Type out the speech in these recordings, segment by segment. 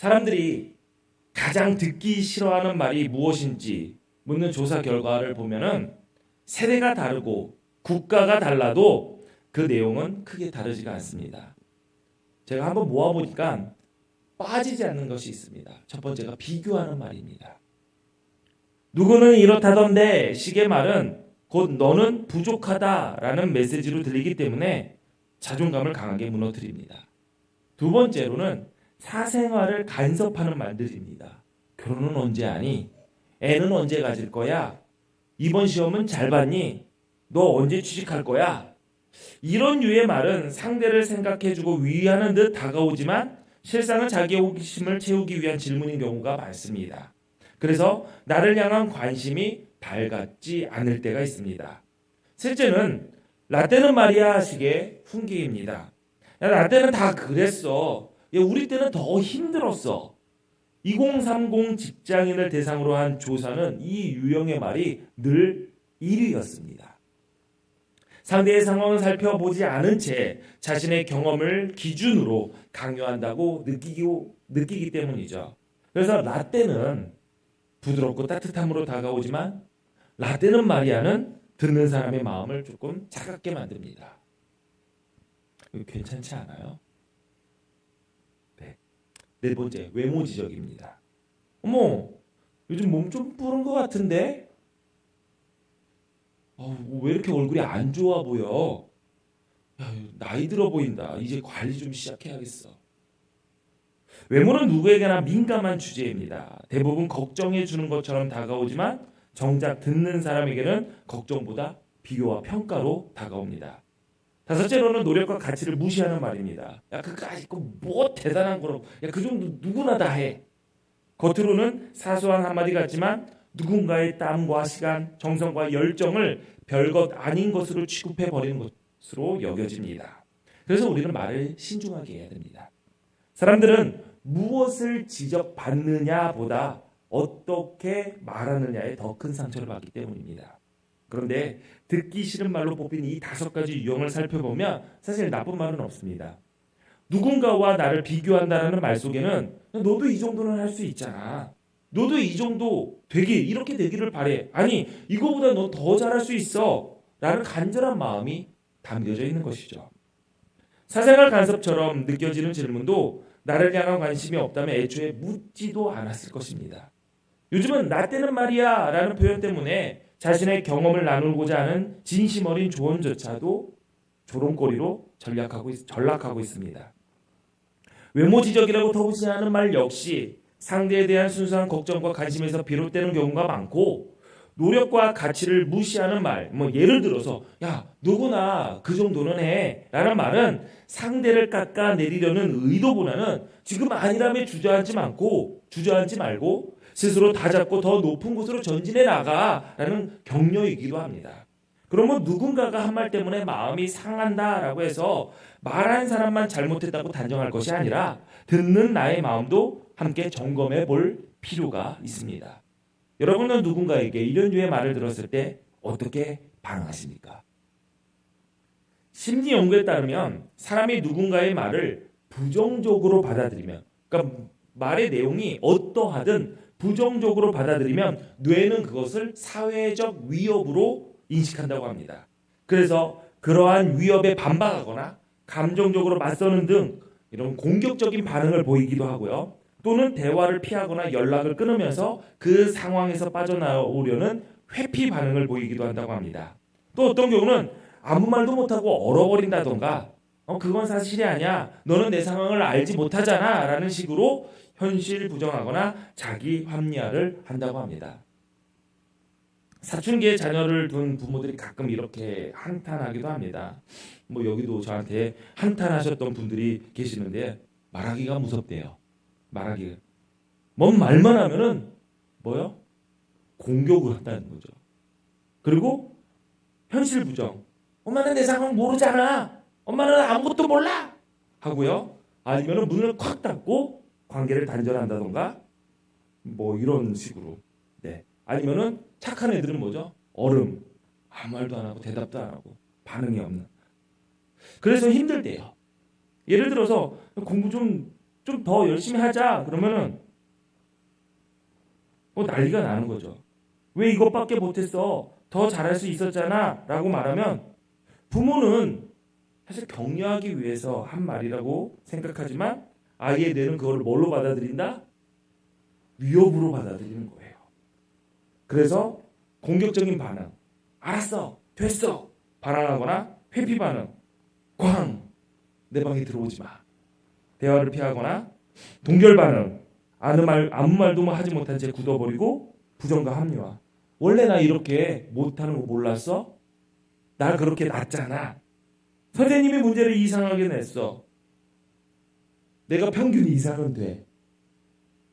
사람들이 가장 듣기 싫어하는 말이 무엇인지 묻는 조사 결과를 보면은 세대가 다르고 국가가 달라도 그 내용은 크게 다르지가 않습니다. 제가 한번 모아보니까 빠지지 않는 것이 있습니다. 첫 번째가 비교하는 말입니다. 누구는 이렇다던데 식의 말은 곧 너는 부족하다라는 메시지로 들리기 때문에 자존감을 강하게 무너뜨립니다. 두 번째로는 사생활을 간섭하는 말들입니다. 결혼은 언제 하니? 애는 언제 가질 거야? 이번 시험은 잘 봤니? 너 언제 취직할 거야? 이런 유의 말은 상대를 생각해주고 위하는 듯 다가오지만 실상은 자기의 호기심을 채우기 위한 질문인 경우가 많습니다. 그래서 나를 향한 관심이 밝았지 않을 때가 있습니다. 셋째는 라떼는 말이야 식의 훈계입니다. 야, 라떼는 다 그랬어. 야, 우리 때는 더 힘들었어. 2030 직장인을 대상으로 한 조사는 이 유형의 말이 늘 1위였습니다. 상대의 상황을 살펴보지 않은 채 자신의 경험을 기준으로 강요한다고 느끼기 때문이죠. 그래서 라떼는 부드럽고 따뜻함으로 다가오지만 라떼는 말이야는 듣는 사람의 마음을 조금 차갑게 만듭니다. 이거 괜찮지 않아요? 네. 네 번째, 외모 지적입니다. 어머, 요즘 몸 좀 부른 것 같은데? 왜 이렇게 얼굴이 안 좋아 보여? 야, 나이 들어 보인다. 이제 관리 좀 시작해야겠어. 외모는 누구에게나 민감한 주제입니다. 대부분 걱정해 주는 것처럼 다가오지만 정작 듣는 사람에게는 걱정보다 비교와 평가로 다가옵니다. 다섯째로는 노력과 가치를 무시하는 말입니다. 야, 그까짓 뭐 대단한 거라고. 야, 그 정도 누구나 다 해. 겉으로는 사소한 한마디 같지만 누군가의 땀과 시간, 정성과 열정을 별것 아닌 것으로 취급해 버리는 것으로 여겨집니다. 그래서 우리는 말을 신중하게 해야 됩니다. 사람들은 무엇을 지적받느냐보다 어떻게 말하느냐에 더 큰 상처를 받기 때문입니다. 그런데 듣기 싫은 말로 뽑힌 이 5가지 유형을 살펴보면 사실 나쁜 말은 없습니다. 누군가와 나를 비교한다는 말 속에는 너도 이 정도는 할 수 있잖아. 너도 이 정도 이렇게 되기를 바래. 아니, 이거보다 너 더 잘할 수 있어. 라는 간절한 마음이 담겨져 있는 것이죠. 사생활 간섭처럼 느껴지는 질문도 나를 향한 관심이 없다면 애초에 묻지도 않았을 것입니다. 요즘은 나 때는 말이야 라는 표현 때문에 자신의 경험을 나누고자 하는 진심 어린 조언조차도 조롱거리로 전락하고 있습니다. 외모 지적이라고 터부지 않은 말 역시 상대에 대한 순수한 걱정과 관심에서 비롯되는 경우가 많고, 노력과 가치를 무시하는 말, 예를 들어서 야, 누구나 그 정도는 해 라는 말은 상대를 깎아내리려는 의도보다는 지금 아니라며 주저앉지 말고 스스로 다잡고 더 높은 곳으로 전진해 나가라는 격려이기도 합니다. 그러면 누군가가 한 말 때문에 마음이 상한다라고 해서 말한 사람만 잘못했다고 단정할 것이 아니라 듣는 나의 마음도 함께 점검해 볼 필요가 있습니다. 여러분은 누군가에게 이런 류의 말을 들었을 때 어떻게 반응하십니까? 심리 연구에 따르면 사람이 누군가의 말을 부정적으로 받아들이면, 그러니까 말의 내용이 어떠하든 부정적으로 받아들이면 뇌는 그것을 사회적 위협으로 인식한다고 합니다. 그래서 그러한 위협에 반박하거나 감정적으로 맞서는 등 이런 공격적인 반응을 보이기도 하고요. 또는 대화를 피하거나 연락을 끊으면서 그 상황에서 빠져나오려는 회피 반응을 보이기도 한다고 합니다. 또 어떤 경우는 아무 말도 못하고 얼어버린다던가 그건 사실이 아니야, 너는 내 상황을 알지 못하잖아 라는 식으로 현실 부정하거나 자기 합리화를 한다고 합니다. 사춘기에 자녀를 둔 부모들이 가끔 이렇게 한탄하기도 합니다. 여기도 저한테 한탄하셨던 분들이 계시는데 말하기가 무섭대요. 말하기가. 뭔 말만 하면은 공격을 한다는 거죠. 그리고 현실 부정. 엄마는 내 상황 모르잖아. 엄마는 아무것도 몰라. 하고요. 아니면은 문을 콱 닫고 관계를 단절한다던가 이런 식으로. 네. 아니면은 착한 애들은 얼음. 아무 말도 안 하고 대답도 안 하고 반응이 없는. 그래서 힘들대요. 예를 들어서 공부 좀 좀 더 열심히 하자. 그러면은 난리가 나는 거죠. 왜 이것밖에 못했어? 더 잘할 수 있었잖아. 라고 말하면 부모는 사실 격려하기 위해서 한 말이라고 생각하지만 아이의 뇌는 그걸 뭘로 받아들인다? 위협으로 받아들이는 거예요. 그래서 공격적인 반응, 알았어, 됐어, 반항하거나 회피 반응, 꽝, 내 방에 들어오지 마. 대화를 피하거나 동결 반응, 아무 말도 하지 못한 채 굳어버리고 부정과 합리화. 원래 나 이렇게 못하는 거 몰랐어? 나 그렇게 낮잖아. 선생님이 문제를 이상하게 냈어. 내가 평균 이상은 돼.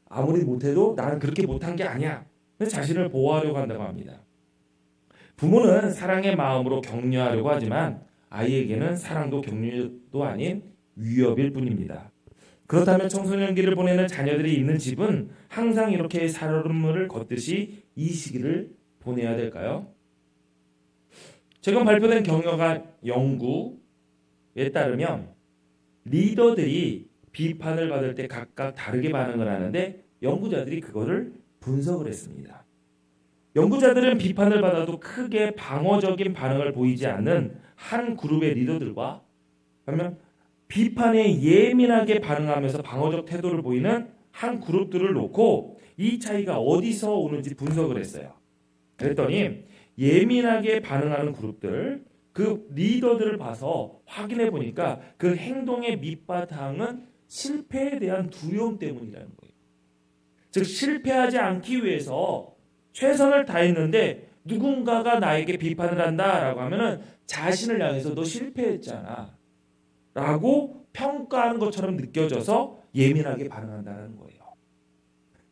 아무리 못해도 나는 그렇게 못한 게 아니야. 자신을 보호하려고 한다고 합니다. 부모는 사랑의 마음으로 격려하려고 하지만 아이에게는 사랑도 격려도 아닌 위협일 뿐입니다. 그렇다면 청소년기를 보내는 자녀들이 있는 집은 항상 이렇게 살얼음물을 걷듯이 이 시기를 보내야 될까요? 최근 발표된 경영학 연구에 따르면 리더들이 비판을 받을 때 각각 다르게 반응을 하는데 연구자들이 그거를 분석을 했습니다. 연구자들은 비판을 받아도 크게 방어적인 반응을 보이지 않는 한 그룹의 리더들과 반면 비판에 예민하게 반응하면서 방어적 태도를 보이는 한 그룹들을 놓고 이 차이가 어디서 오는지 분석을 했어요. 그랬더니 예민하게 반응하는 그룹들, 그 리더들을 봐서 확인해 보니까 그 행동의 밑바탕은 실패에 대한 두려움 때문이라는 거예요. 즉 실패하지 않기 위해서 최선을 다했는데 누군가가 나에게 비판을 한다라고 하면은 자신을 향해서 너 실패했잖아 라고 평가하는 것처럼 느껴져서 예민하게 반응한다는 거예요.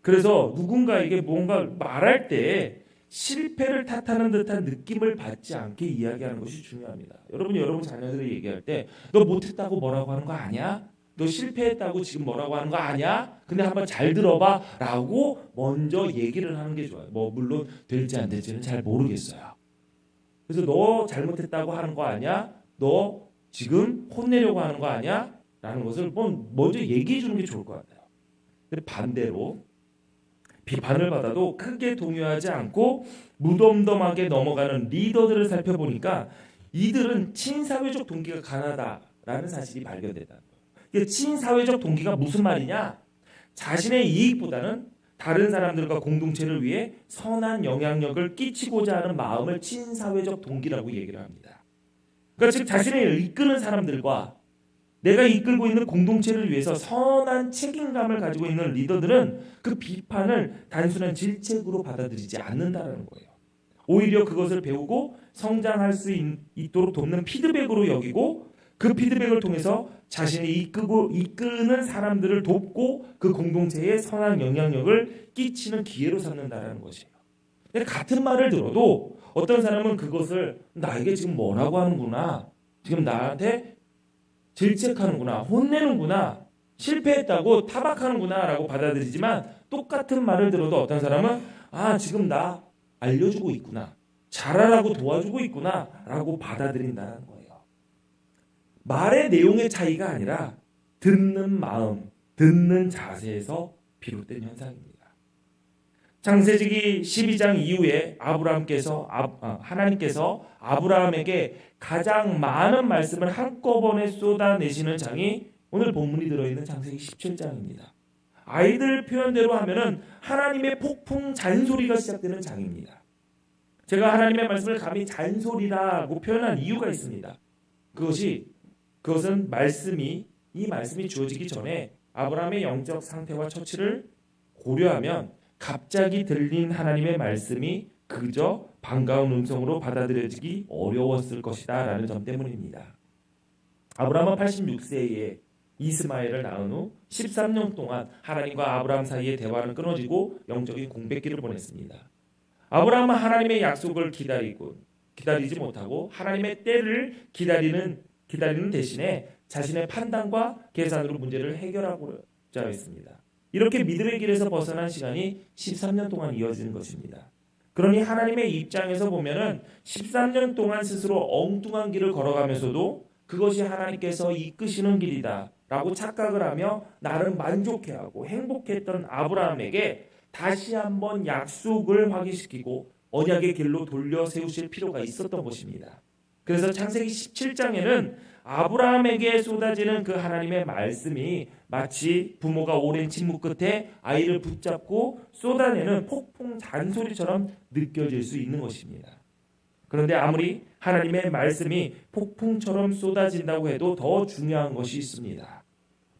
그래서 누군가에게 뭔가 말할 때 실패를 탓하는 듯한 느낌을 받지 않게 이야기하는 것이 중요합니다. 여러분 자녀들이 얘기할 때 너 못했다고 뭐라고 하는 거 아니야? 너 실패했다고 지금 뭐라고 하는 거 아니야? 근데 한번 잘 들어봐 라고 먼저 얘기를 하는 게 좋아요. 물론 될지 안 될지는 잘 모르겠어요. 그래서 너 잘못했다고 하는 거 아니야? 너 지금 혼내려고 하는 거 아니야? 라는 것을 먼저 얘기해 주는 게 좋을 것 같아요. 근데 반대로 비판을 받아도 크게 동요하지 않고 무덤덤하게 넘어가는 리더들을 살펴보니까 이들은 친사회적 동기가 강하다라는 사실이 발견됐다. 친사회적 동기가 무슨 말이냐? 자신의 이익보다는 다른 사람들과 공동체를 위해 선한 영향력을 끼치고자 하는 마음을 친사회적 동기라고 얘기를 합니다. 그러니까 즉 자신을 이끄는 사람들과 내가 이끌고 있는 공동체를 위해서 선한 책임감을 가지고 있는 리더들은 그 비판을 단순한 질책으로 받아들이지 않는다는 거예요. 오히려 그것을 배우고 성장할 수 있도록 돕는 피드백으로 여기고 그 피드백을 통해서 자신이 이끄는 사람들을 돕고 그 공동체에 선한 영향력을 끼치는 기회로 삼는다는 것이에요. 근데 같은 말을 들어도 어떤 사람은 그것을 나에게 지금 뭐라고 하는구나, 지금 나한테 질책하는구나, 혼내는구나, 실패했다고 타박하는구나 라고 받아들이지만 똑같은 말을 들어도 어떤 사람은 지금 나 알려주고 있구나, 잘하라고 도와주고 있구나 라고 받아들인다는 거예요. 말의 내용의 차이가 아니라 듣는 마음, 듣는 자세에서 비롯된 현상입니다. 창세기 12장 이후에 하나님께서 아브라함에게 가장 많은 말씀을 한꺼번에 쏟아내시는 장이 오늘 본문이 들어있는 창세기 17장입니다. 아이들 표현대로 하면은 하나님의 폭풍 잔소리가 시작되는 장입니다. 제가 하나님의 말씀을 감히 잔소리라고 표현한 이유가 있습니다. 그것은 이 말씀이 주어지기 전에 아브라함의 영적 상태와 처치를 고려하면 갑자기 들린 하나님의 말씀이 그저 반가운 음성으로 받아들여지기 어려웠을 것이다 라는 점 때문입니다. 아브라함은 86세에 이스마엘을 낳은 후 13년 동안 하나님과 아브라함 사이의 대화는 끊어지고 영적인 공백기를 보냈습니다. 아브라함은 하나님의 약속을 기다리지 못하고 하나님의 때를 기다리는 대신에 자신의 판단과 계산으로 문제를 해결하고자 했습니다. 이렇게 믿음의 길에서 벗어난 시간이 13년 동안 이어지는 것입니다. 그러니 하나님의 입장에서 보면은 13년 동안 스스로 엉뚱한 길을 걸어가면서도 그것이 하나님께서 이끄시는 길이다 라고 착각을 하며 나름 만족해하고 행복했던 아브라함에게 다시 한번 약속을 확인시키고 언약의 길로 돌려 세우실 필요가 있었던 것입니다. 그래서 창세기 17장에는 아브라함에게 쏟아지는 그 하나님의 말씀이 마치 부모가 오랜 침묵 끝에 아이를 붙잡고 쏟아내는 폭풍 잔소리처럼 느껴질 수 있는 것입니다. 그런데 아무리 하나님의 말씀이 폭풍처럼 쏟아진다고 해도 더 중요한 것이 있습니다.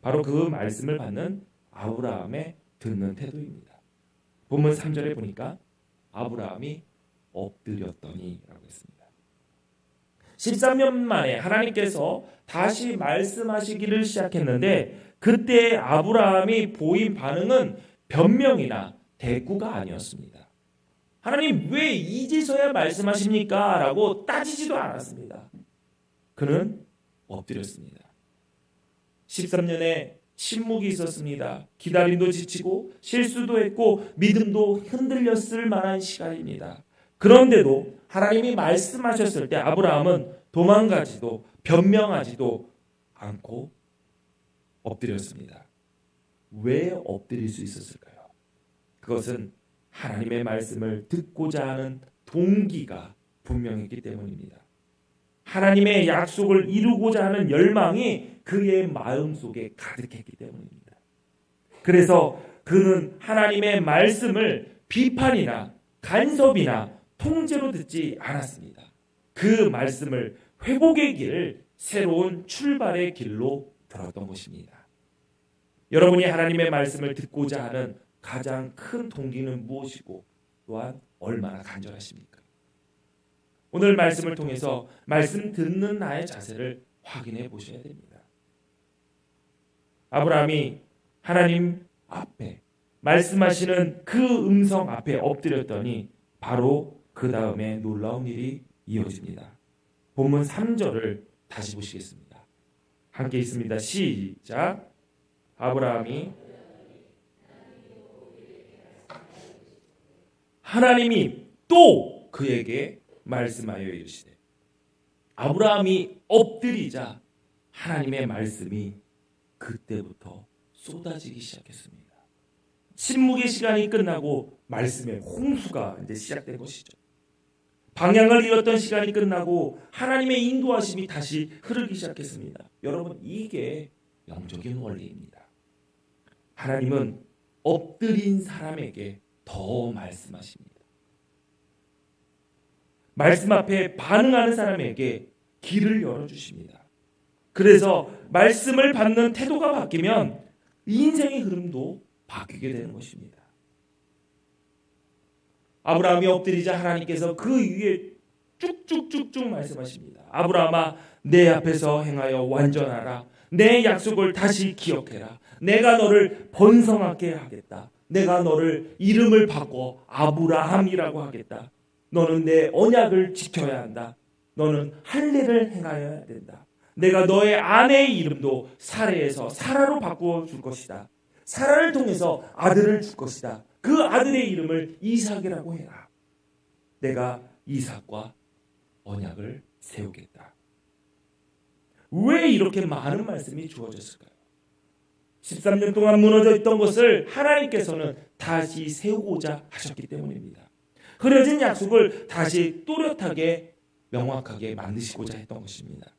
바로 그 말씀을 받는 아브라함의 듣는 태도입니다. 본문 3절에 보니까 아브라함이 엎드렸더니 라고 했습니다. 13년 만에 하나님께서 다시 말씀하시기를 시작했는데 그때 아브라함이 보인 반응은 변명이나 대꾸가 아니었습니다. 하나님 왜 이제서야 말씀하십니까? 라고 따지지도 않았습니다. 그는 엎드렸습니다. 13년의 침묵이 있었습니다. 기다림도 지치고 실수도 했고 믿음도 흔들렸을 만한 시간입니다. 그런데도 하나님이 말씀하셨을 때 아브라함은 도망가지도 변명하지도 않고 엎드렸습니다. 왜 엎드릴 수 있었을까요? 그것은 하나님의 말씀을 듣고자 하는 동기가 분명했기 때문입니다. 하나님의 약속을 이루고자 하는 열망이 그의 마음속에 가득했기 때문입니다. 그래서 그는 하나님의 말씀을 비판이나 간섭이나 통제로 듣지 않았습니다. 그 말씀을 회복의 길, 새로운 출발의 길로 들었던 것입니다. 여러분이 하나님의 말씀을 듣고자 하는 가장 큰 동기는 무엇이고 또한 얼마나 간절하십니까? 오늘 말씀을 통해서 말씀 듣는 나의 자세를 확인해 보셔야 됩니다. 아브라함이 하나님 앞에 말씀하시는 그 음성 앞에 엎드렸더니 바로 그 다음에 놀라운 일이 이어집니다. 본문 3절을 다시 보시겠습니다. 함께 있습니다. 시작. 아브라함이 하나님이 또 그에게 말씀하여 이르시되 아브라함이 엎드리자 하나님의 말씀이 그때부터 쏟아지기 시작했습니다. 침묵의 시간이 끝나고 말씀의 홍수가 이제 시작된 것이죠. 방향을 잃었던 시간이 끝나고 하나님의 인도하심이 다시 흐르기 시작했습니다. 여러분, 이게 영적인 원리입니다. 하나님은 엎드린 사람에게 더 말씀하십니다. 말씀 앞에 반응하는 사람에게 길을 열어주십니다. 그래서 말씀을 받는 태도가 바뀌면 인생의 흐름도 바뀌게 되는 것입니다. 아브라함이 엎드리자 하나님께서 그 위에 쭉쭉쭉쭉 말씀하십니다. 아브라함아, 내 앞에서 행하여 완전하라. 내 약속을 다시 기억해라. 내가 너를 번성하게 하겠다. 내가 너를 이름을 바꿔 아브라함이라고 하겠다. 너는 내 언약을 지켜야 한다. 너는 할례를 행하여야 된다. 내가 너의 아내의 이름도 사레에서 사라로 바꾸어 줄 것이다. 사라를 통해서 아들을 줄 것이다. 그 아들의 이름을 이삭이라고 해라. 내가 이삭과 언약을 세우겠다. 왜 이렇게 많은 말씀이 주어졌을까요? 13년 동안 무너져 있던 것을 하나님께서는 다시 세우고자 하셨기 때문입니다. 흐려진 약속을 다시 또렷하게 명확하게 만드시고자 했던 것입니다.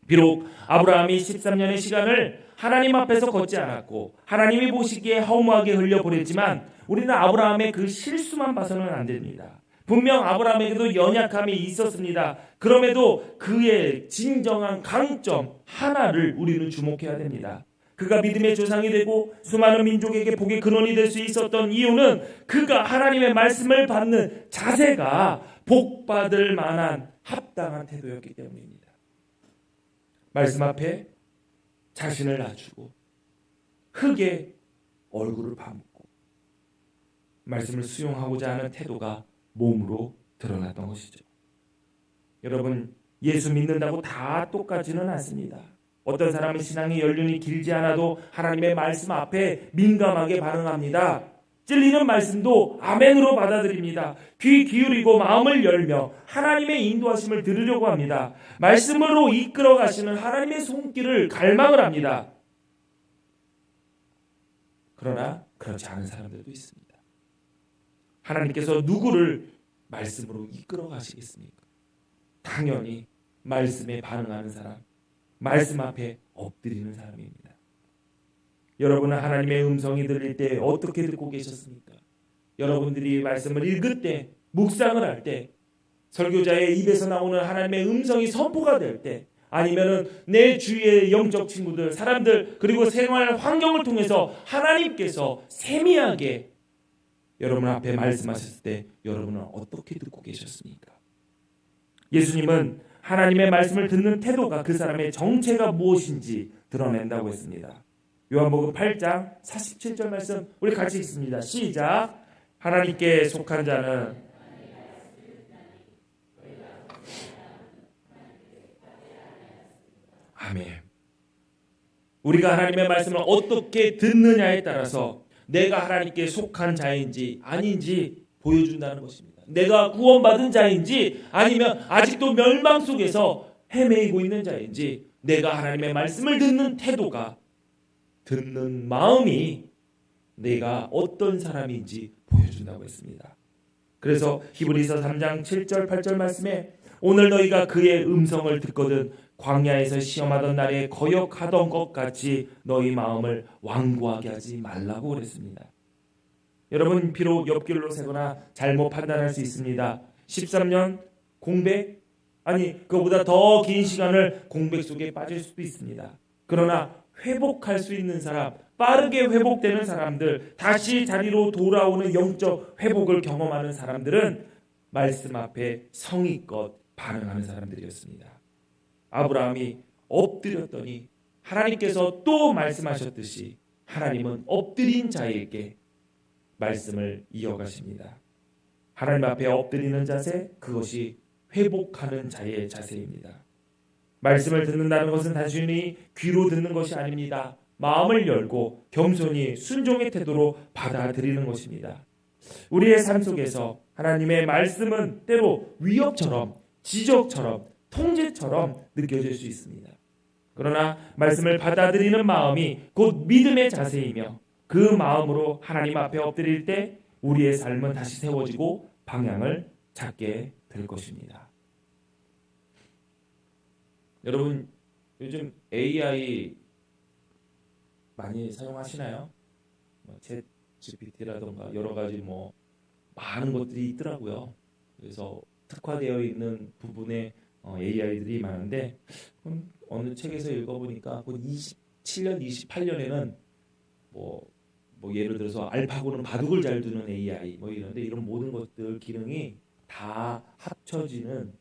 비록 아브라함이 13년의 시간을 하나님 앞에서 걷지 않았고 하나님이 보시기에 허무하게 흘려보냈지만 우리는 아브라함의 그 실수만 봐서는 안 됩니다. 분명 아브라함에게도 연약함이 있었습니다. 그럼에도 그의 진정한 강점 하나를 우리는 주목해야 됩니다. 그가 믿음의 조상이 되고 수많은 민족에게 복의 근원이 될 수 있었던 이유는 그가 하나님의 말씀을 받는 자세가 복받을 만한 합당한 태도였기 때문입니다. 말씀 앞에 자신을 낮추고 흙에 얼굴을 파묻고 말씀을 수용하고자 하는 태도가 몸으로 드러났던 것이죠. 여러분, 예수 믿는다고 다 똑같지는 않습니다. 어떤 사람은 신앙의 연륜이 길지 않아도 하나님의 말씀 앞에 민감하게 반응합니다. 찔리는 말씀도 아멘으로 받아들입니다. 귀 기울이고 마음을 열며 하나님의 인도하심을 들으려고 합니다. 말씀으로 이끌어 가시는 하나님의 손길을 갈망을 합니다. 그러나 그렇지 않은 사람들도 있습니다. 하나님께서 누구를 말씀으로 이끌어 가시겠습니까? 당연히 말씀에 반응하는 사람, 말씀 앞에 엎드리는 사람입니다. 여러분은 하나님의 음성이 들릴 때 어떻게 듣고 계셨습니까? 여러분들이 말씀을 읽을 때, 묵상을 할 때, 설교자의 입에서 나오는 하나님의 음성이 선포가 될 때, 아니면은 내 주위의 영적 친구들, 사람들, 그리고 생활 환경을 통해서 하나님께서 세미하게 여러분 앞에 말씀하셨을 때 여러분은 어떻게 듣고 계셨습니까? 예수님은 하나님의 말씀을 듣는 태도가 그 사람의 정체가 무엇인지 드러낸다고 했습니다. 요한복음 8장 47절 말씀 우리 같이 읽습니다. 시작. 하나님께 속한 자는 아멘. 우리가 하나님의 말씀을 어떻게 듣느냐에 따라서 내가 하나님께 속한 자인지 아닌지 보여준다는 것입니다. 내가 구원받은 자인지 아니면 아직도 멸망 속에서 헤매이고 있는 자인지 내가 하나님의 말씀을 듣는 태도가 듣는 마음이 내가 어떤 사람인지 보여준다고 했습니다. 그래서 히브리서 3장 7절 8절 말씀에 오늘 너희가 그의 음성을 듣거든 광야에서 시험하던 날에 거역하던 것 같이 너희 마음을 완고하게 하지 말라고 그랬습니다. 여러분 비록 옆길로 새거나 잘못 판단할 수 있습니다. 13년 공백 그거보다 더 긴 시간을 공백 속에 빠질 수도 있습니다. 그러나 회복할 수 있는 사람, 빠르게 회복되는 사람들, 다시 자리로 돌아오는 영적 회복을 경험하는 사람들은 말씀 앞에 성의껏 반응하는 사람들이었습니다. 아브라함이 엎드렸더니 하나님께서 또 말씀하셨듯이 하나님은 엎드린 자에게 말씀을 이어가십니다. 하나님 앞에 엎드리는 자세, 그것이 회복하는 자의 자세입니다. 말씀을 듣는다는 것은 단순히 귀로 듣는 것이 아닙니다. 마음을 열고 겸손히 순종의 태도로 받아들이는 것입니다. 우리의 삶 속에서 하나님의 말씀은 때로 위협처럼, 지적처럼, 통제처럼 느껴질 수 있습니다. 그러나 말씀을 받아들이는 마음이 곧 믿음의 자세이며 그 마음으로 하나님 앞에 엎드릴 때 우리의 삶은 다시 세워지고 방향을 찾게 될 것입니다. 여러분 요즘 AI 많이 사용하시나요? 챗 GPT라던가 여러 가지 많은 것들이 있더라고요. 그래서 특화되어 있는 부분에 AI들이 많은데 어느 책에서 읽어보니까 27년, 28년에는 예를 들어서 알파고는 바둑을 잘 두는 AI 이런데 이런 모든 것들 기능이 다 합쳐지는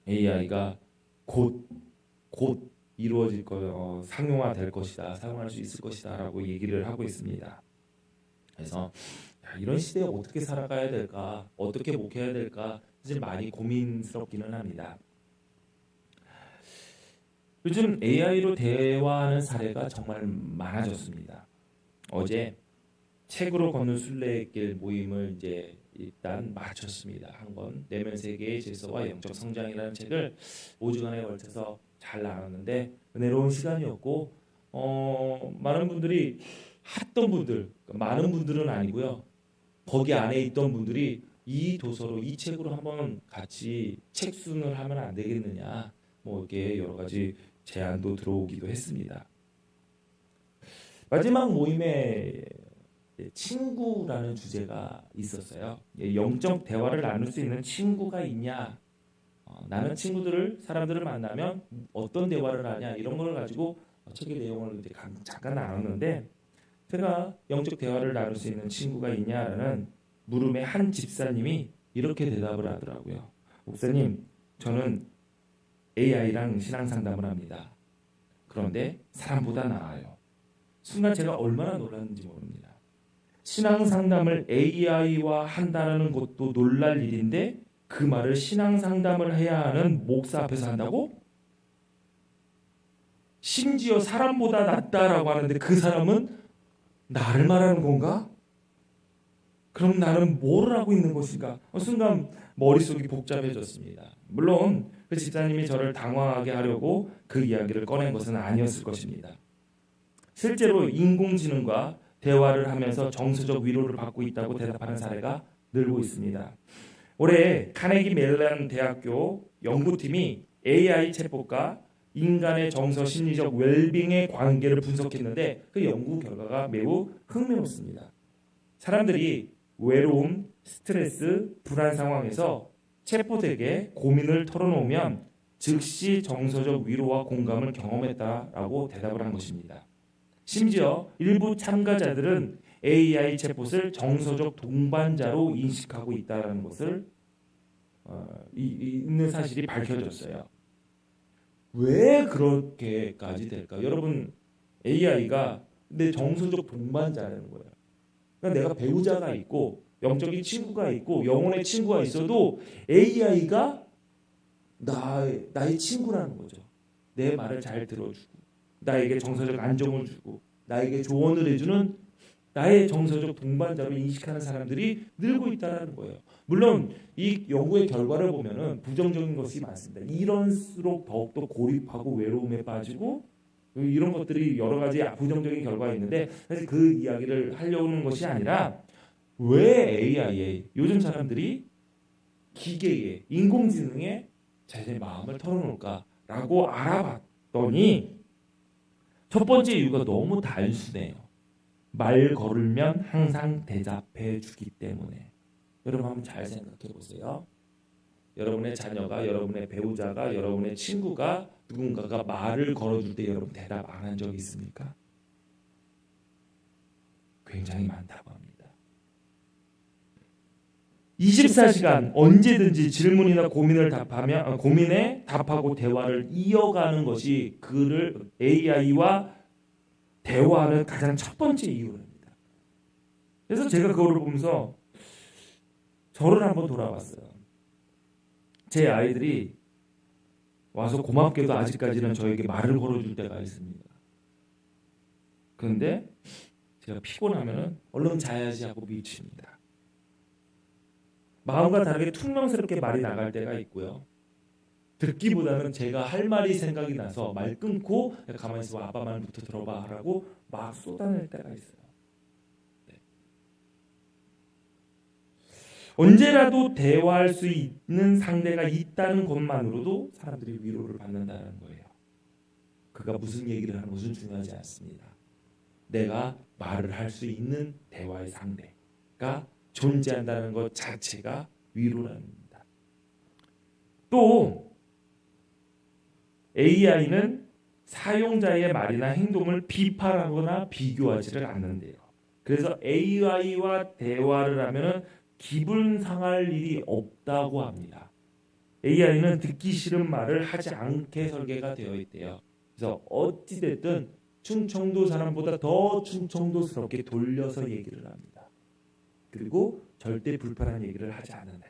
AI가 곧 이루어질 거예요. 상용화될 것이다. 사용할 수 있을 것이다라고 얘기를 하고 있습니다. 그래서 이런 시대에 어떻게 살아가야 될까, 어떻게 목회해야 될까 사실 많이 고민스럽기는 합니다. 요즘 AI로 대화하는 사례가 정말 많아졌습니다. 어제 책으로 걷는 순례길 모임을 이제 일단 마쳤습니다. 한 권 내면 세계의 질서와 영적 성장이라는 책을 5주간에 걸쳐서 잘 나눴는데 은혜로운 시간이었고 많은 분들이 많은 분들은 아니고요. 거기 안에 있던 분들이 이 도서로 이 책으로 한번 같이 책순을 하면 안 되겠느냐 이렇게 여러 가지 제안도 들어오기도 했습니다. 마지막 모임에 친구라는 주제가 있었어요. 영적 대화를 나눌 수 있는 친구가 있냐? 나는 사람들을 만나면 어떤 대화를 하냐? 이런 걸 가지고 책의 내용을 이제 잠깐 나눴는데 제가 영적 대화를 나눌 수 있는 친구가 있냐라는 물음에 한 집사님이 이렇게 대답을 하더라고요. 목사님, 저는 AI랑 신앙 상담을 합니다. 그런데 사람보다 나아요. 순간 제가 얼마나 놀랐는지 모릅니다. 신앙 상담을 AI와 한다는 것도 놀랄 일인데 그 말을 신앙 상담을 해야 하는 목사 앞에서 한다고? 심지어 사람보다 낫다라고 하는데 그 사람은 나를 말하는 건가? 그럼 나는 뭘 하고 있는 것인가? 순간 머릿속이 복잡해졌습니다. 물론 그 집사님이 저를 당황하게 하려고 그 이야기를 꺼낸 것은 아니었을 것입니다. 실제로 인공지능과 대화를 하면서 정서적 위로를 받고 있다고 대답하는 사례가 늘고 있습니다. 올해 카네기 멜론 대학교 연구팀이 AI 챗봇과 인간의 정서 심리적 웰빙의 관계를 분석했는데 그 연구 결과가 매우 흥미롭습니다. 사람들이 외로움, 스트레스, 불안 상황에서 챗봇에게 고민을 털어놓으면 즉시 정서적 위로와 공감을 경험했다라고 대답을 한 것입니다. 심지어 일부 참가자들은 AI 챗봇을 정서적 동반자로 인식하고 있다는 것을 있는 사실이 밝혀졌어요. 왜 그렇게까지 될까? 여러분, AI가 내 정서적 동반자라는 거예요. 그러니까 내가 배우자가 있고 영적인 친구가 있고 영혼의 친구가 있어도 AI가 나의 친구라는 거죠. 내 말을 잘 들어주고 나에게 정서적 안정을 주고 나에게 조언을 해주는 나의 정서적 동반자로 인식하는 사람들이 늘고 있다는 거예요. 물론 이 연구의 결과를 보면은 부정적인 것이 많습니다. 이럴수록 더욱더 고립하고 외로움에 빠지고 이런 것들이 여러 가지 부정적인 결과가 있는데 사실 그 이야기를 하려는 것이 아니라 왜 AI에 요즘 사람들이 기계에 인공지능에 자신의 마음을 털어놓을까라고 알아봤더니 첫 번째 이유가 너무 단순해요. 말 걸으면 항상 대답해 주기 때문에. 여러분 한번 잘 생각해 보세요. 여러분의 자녀가, 여러분의 배우자가, 여러분의 친구가 누군가가 말을 걸어줄 때 여러분 대답 안 한 적이 있습니까? 굉장히 많다고 합니다. 24시간 언제든지 질문이나 고민에 답하고 대화를 이어가는 것이 그를 AI와 대화하는 가장 첫 번째 이유입니다. 그래서 제가 그거를 보면서 저를 한번 돌아봤어요. 제 아이들이 와서 고맙게도 아직까지는 저에게 말을 걸어줄 때가 있습니다. 그런데 제가 피곤하면 얼른 자야지 하고 미칩니다. 마음과 다르게 퉁명스럽게 말이 나갈 때가 있고요. 듣기보다는 제가 할 말이 생각이 나서 말 끊고 가만히 있어 아빠 말부터 들어봐 라고 막 쏟아낼 때가 있어요. 네. 언제라도 대화할 수 있는 상대가 있다는 것만으로도 사람들이 위로를 받는다는 거예요. 그가 무슨 얘기를 하는 것은 중요하지 않습니다. 내가 말을 할 수 있는 대화의 상대가 존재한다는 것 자체가 위로랍니다. 또 AI는 사용자의 말이나 행동을 비판하거나 비교하지를 않는데요. 그래서 AI와 대화를 하면 기분 상할 일이 없다고 합니다. AI는 듣기 싫은 말을 하지 않게 설계가 되어 있대요. 그래서 어찌됐든 충청도 사람보다 더 충청도스럽게 돌려서 얘기를 합니다. 그리고 절대 불편한 얘기를 하지 않는다.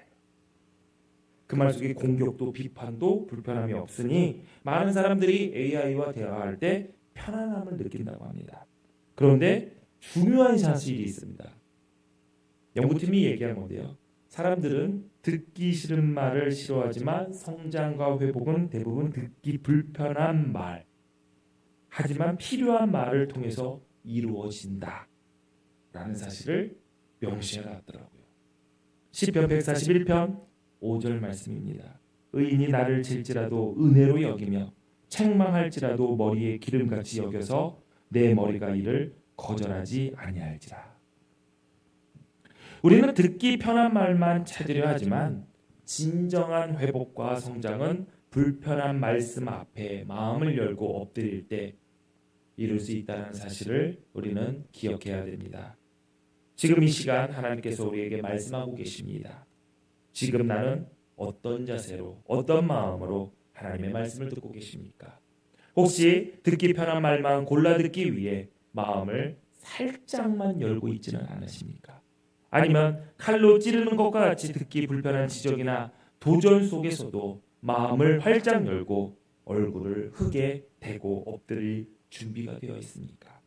그 말 속에 공격도 비판도 불편함이 없으니 많은 사람들이 AI와 대화할 때 편안함을 느낀다고 합니다. 그런데 중요한 사실이 있습니다. 연구팀이 얘기한 건데요. 사람들은 듣기 싫은 말을 싫어하지만 성장과 회복은 대부분 듣기 불편한 말, 하지만 필요한 말을 통해서 이루어진다 라는 사실을 명시해 놨더라고요. 시편 141편 5절 말씀입니다. 의인이 나를 질지라도 은혜로 여기며 책망할지라도 머리에 기름같이 여겨서 내 머리가 이를 거절하지 아니할지라. 우리는 듣기 편한 말만 찾으려 하지만 진정한 회복과 성장은 불편한 말씀 앞에 마음을 열고 엎드릴 때 이룰 수 있다는 사실을 우리는 기억해야 됩니다. 지금 이 시간 하나님께서 우리에게 말씀하고 계십니다. 지금 나는 어떤 자세로 어떤 마음으로 하나님의 말씀을 듣고 계십니까? 혹시 듣기 편한 말만 골라 듣기 위해 마음을 살짝만 열고 있지는 않으십니까? 아니면 칼로 찌르는 것과 같이 듣기 불편한 지적이나 도전 속에서도 마음을 활짝 열고 얼굴을 흙에 대고 엎드릴 준비가 되어 있습니까?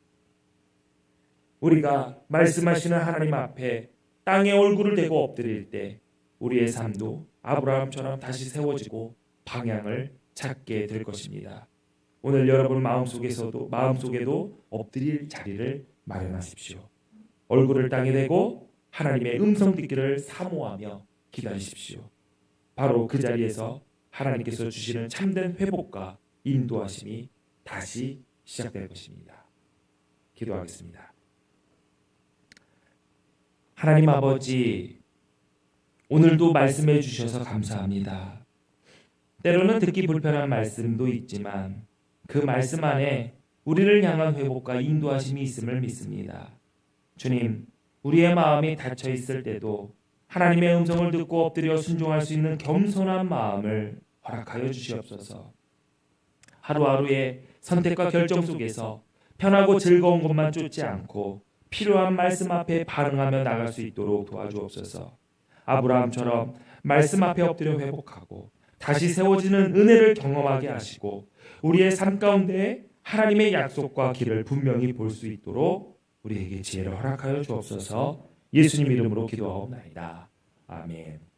우리가 말씀하시는 하나님 앞에 땅에 얼굴을 대고 엎드릴 때 우리의 삶도 아브라함처럼 다시 세워지고 방향을 찾게 될 것입니다. 오늘 여러분 마음속에도 엎드릴 자리를 마련하십시오. 얼굴을 땅에 대고 하나님의 음성 듣기를 사모하며 기다리십시오. 바로 그 자리에서 하나님께서 주시는 참된 회복과 인도하심이 다시 시작될 것입니다. 기도하겠습니다. 하나님 아버지, 오늘도 말씀해 주셔서 감사합니다. 때로는 듣기 불편한 말씀도 있지만 그 말씀 안에 우리를 향한 회복과 인도하심이 있음을 믿습니다. 주님, 우리의 마음이 닫혀 있을 때도 하나님의 음성을 듣고 엎드려 순종할 수 있는 겸손한 마음을 허락하여 주시옵소서. 하루하루의 선택과 결정 속에서 편하고 즐거운 것만 쫓지 않고 필요한 말씀 앞에 반응하며 나갈 수 있도록 도와주옵소서. 아브라함처럼 말씀 앞에 엎드려 회복하고 다시 세워지는 은혜를 경험하게 하시고 우리의 삶 가운데 하나님의 약속과 길을 분명히 볼 수 있도록 우리에게 지혜를 허락하여 주옵소서. 예수님 이름으로 기도하옵나이다. 아멘.